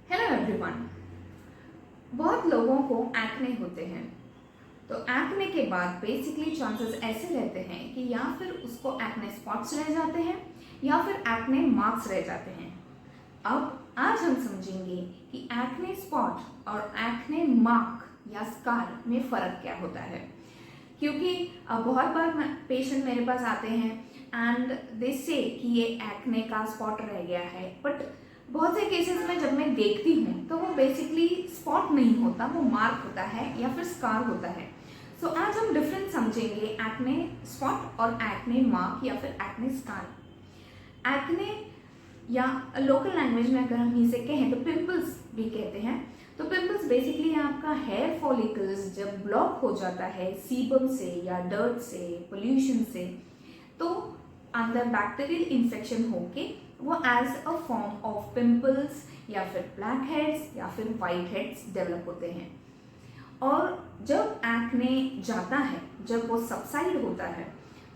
Hello everyone. बहुत लोगों को एक्ने होते हैं। तो एक्ने के बाद बेसिकली चांसेस ऐसे रहते हैं कि या फिर उसको एक्ने स्पॉट्स रह जाते हैं या फिर एक्ने मार्क्स रह जाते हैं। अब आज हम समझेंगे कि एक्ने स्पॉट और एक्ने मार्क या स्कार में फ़र्क क्या होता है। क्योंकि बहुत बार पेशेंट मेरे पास आते हैं एंड दे से कि ये एक्ने का स्पॉट रह गया है, बट बहुत से केसेस में जब मैं देखती हूँ तो वो बेसिकली स्पॉट नहीं होता, वो मार्क होता है या फिर स्कार होता है। सो आज हम डिफरेंस समझेंगे एक्ने स्पॉट और एक्ने मार्क या फिर एक्ने स्कार। एक्ने या लोकल लैंग्वेज में अगर हम इसे कहें तो पिंपल्स भी कहते हैं। तो पिंपल्स बेसिकली आपका हेयर फॉलिकल्स जब ब्लॉक हो जाता है सीबम से या डर्ट से, पोल्यूशन से, तो अंदर बैक्टीरियल इन्फेक्शन होके वो as a form of pimples या फिर ब्लैक हेड्स या फिर वाइट हेड्स डेवलप होते हैं। और जब एक्ने जाता है, जब वो सबसाइड होता है,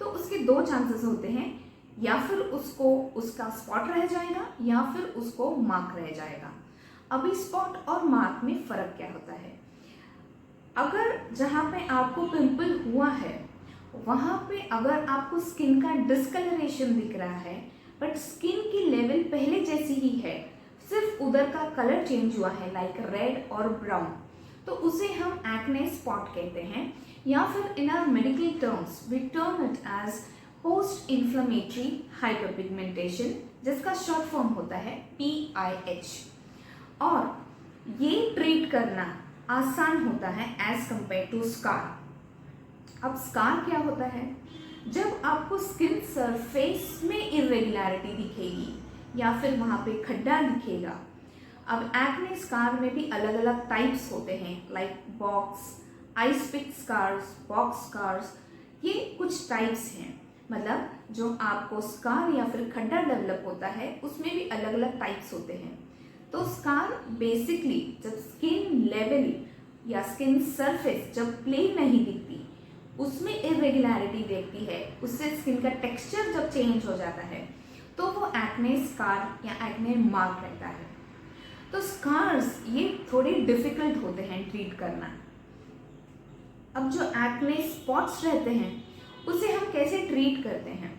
तो उसके दो चांसेस होते हैं, या फिर उसको उसका स्पॉट रह जाएगा या फिर उसको मार्क रह जाएगा। अभी स्पॉट और मार्क में फ़र्क क्या होता है। अगर जहाँ पे आपको पिंपल हुआ है वहाँ पे अगर आपको स्किन का डिस्कलरेशन दिख रहा है बट स्किन की लेवल पहले जैसी ही है, सिर्फ उधर का कलर चेंज हुआ है लाइक रेड और ब्राउन, तो उसे हम एक्ने स्पॉट कहते हैं। या फिर in our medical terms we term it as post inflammatory hyperpigmentation, जिसका शॉर्ट फॉर्म होता है PIH। और ये ट्रीट करना आसान होता है एज कंपेयर टू स्कार। अब स्कार क्या होता है? जब आपको स्किन सरफेस में इरेगुलरिटी दिखेगी या फिर वहाँ पे खड्डा दिखेगा। अब एक्ने स्कार में भी अलग अलग टाइप्स होते हैं like box, ice pick scars, box scars, ये कुछ टाइप्स हैं। मतलब जो आपको स्कार या फिर खड्डा डेवलप होता है उसमें भी अलग अलग टाइप्स होते हैं। तो स्कार बेसिकली जब स्किन लेवल या स्किन सरफेस जब प्लेन नहीं दिखती, उसमें इरेगुलरिटी देखती है, उससे स्किन का टेक्सचर जब चेंज हो जाता है, तो वो एक्ने स्कार या एक्ने मार्क रहता है। तो स्कार्स ये थोड़े डिफिकल्ट होते हैं ट्रीट करना। अब जो एक्ने स्पॉट्स रहते हैं उसे हम कैसे ट्रीट करते हैं?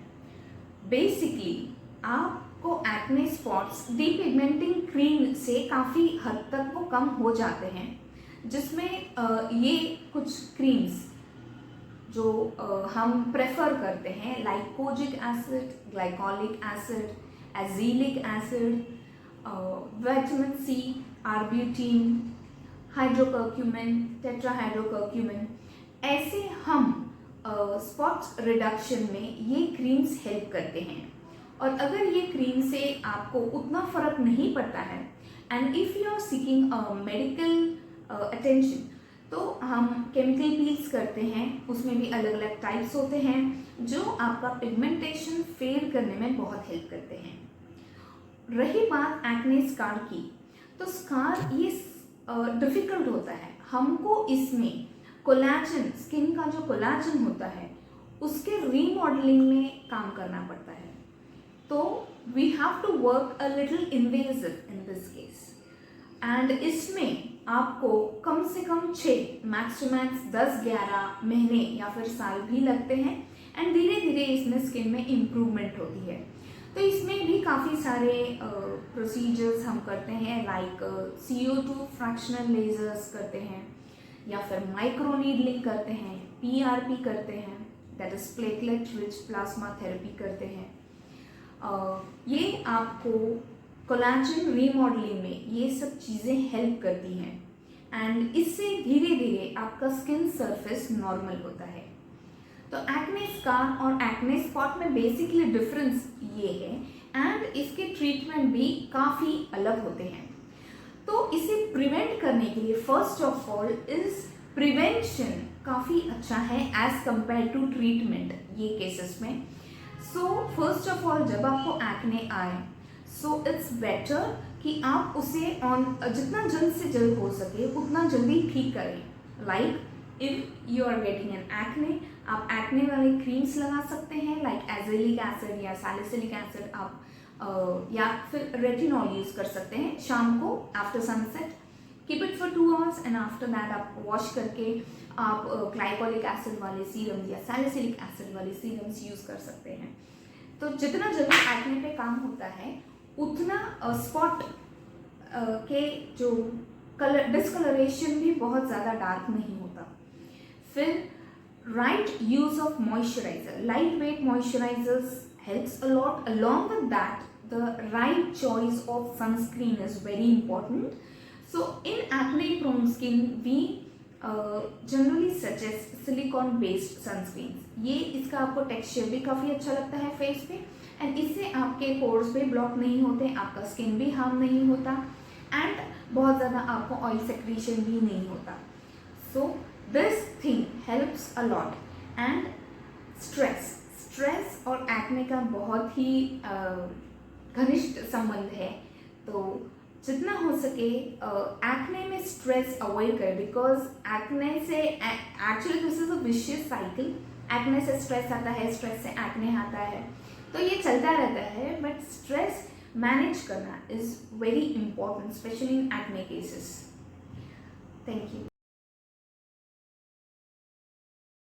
बेसिकली आपको एक्ने स्पॉट्स डीपिगमेंटिंग क्रीम से काफ़ी हद तक वो कम हो जाते हैं, जिसमें ये कुछ क्रीम्स जो हम प्रेफर करते हैं like kojic acid, glycolic acid, azelaic acid, vitamin C, arbutin, hydrocurcumin, tetrahydrocurcumin, ऐसे हम स्पॉट्स रिडक्शन में ये क्रीम्स हेल्प करते हैं। और अगर ये क्रीम से आपको उतना फ़र्क नहीं पड़ता है and if you are seeking medical attention, तो हम केमिकल पील्स करते हैं, उसमें भी अलग अलग टाइप्स होते हैं जो आपका पिगमेंटेशन फेड करने में बहुत हेल्प करते हैं। रही बात एक्ने स्कार की, तो स्कार ये डिफ़िकल्ट होता है। हमको इसमें कोलाजन, स्किन का जो कोलाजन होता है उसके रीमॉडलिंग में काम करना पड़ता है। तो we have to work a little invasive in this case, and इसमें आपको कम से कम 6 मैक्स टू मैक्स 10-11 महीने या फिर साल भी लगते हैं एंड धीरे धीरे इसमें स्किन में इम्प्रूवमेंट होती है। तो इसमें भी काफ़ी सारे प्रोसीजर्स हम करते हैं लाइक CO2 फ्रैक्शनल लेजर्स करते हैं या फिर माइक्रो नीडलिंग करते हैं, PRP करते हैं, that is platelet rich plasma therapy करते हैं। ये आपको कोलाजन रीमॉडलिंग में ये सब चीज़ें हेल्प करती हैं एंड इससे धीरे धीरे आपका स्किन सरफेस नॉर्मल होता है। तो एक्ने स्कार और एक्ने स्पॉट में बेसिकली डिफरेंस ये है एंड इसके ट्रीटमेंट भी काफ़ी अलग होते हैं। तो इसे प्रिवेंट करने के लिए first of all is prevention काफ़ी अच्छा है एज कंपेयर टू ट्रीटमेंट ये केसेस में। सो फर्स्ट ऑफ ऑल जब आपको एक्ने आए, सो इट्स बेटर कि आप उसे जितना जल्द से जल्द हो सके उतना जल्दी ठीक करें। Like if you are getting an acne, आप एक्ने वाले क्रीम्स लगा सकते हैं लाइक एजेलिक एसिड या सैलिसिलिक एसिड आप या फिर रेटिनॉल यूज़ कर सकते हैं शाम को after sunset. Keep it for 2 hours and after that आप वॉश करके आप ग्लाइकोलिक एसिड वाले सीरम या सैलिसिलिक एसिड वाले सीरम्स यूज़ कर सकते हैं. तो जितना जल्दी एक्ने पे काम होता है उतना स्पॉट के जो कलर डिस्कलरेशन भी बहुत ज़्यादा डार्क नहीं होता. फिर right use of moisturiser, light weight moisturisers helps a lot. Along with that, the right choice of sunscreen is very important. So in acne prone skin we generally suggest silicone based sunscreens. ये इसका आपको texture भी काफ़ी अच्छा लगता है face पे and इससे आपके पोर्स भी ब्लॉक नहीं होते, आपका स्किन भी हार्म नहीं होता एंड बहुत ज़्यादा आपको ऑयल सेक्रीशन भी नहीं होता. So this thing helps a lot. And stress और एक्ने का बहुत ही घनिष्ठ संबंध है. तो जितना हो सके एक्ने में स्ट्रेस अवॉइड करें बिकॉज एक्ने से actually this is a vicious cycle. Acne से स्ट्रेस आता है, स्ट्रेस से एक्ने आता है, तो ये चलता रहता है. बट स्ट्रेस मैनेज करना is very important specially in acne cases. Thank you.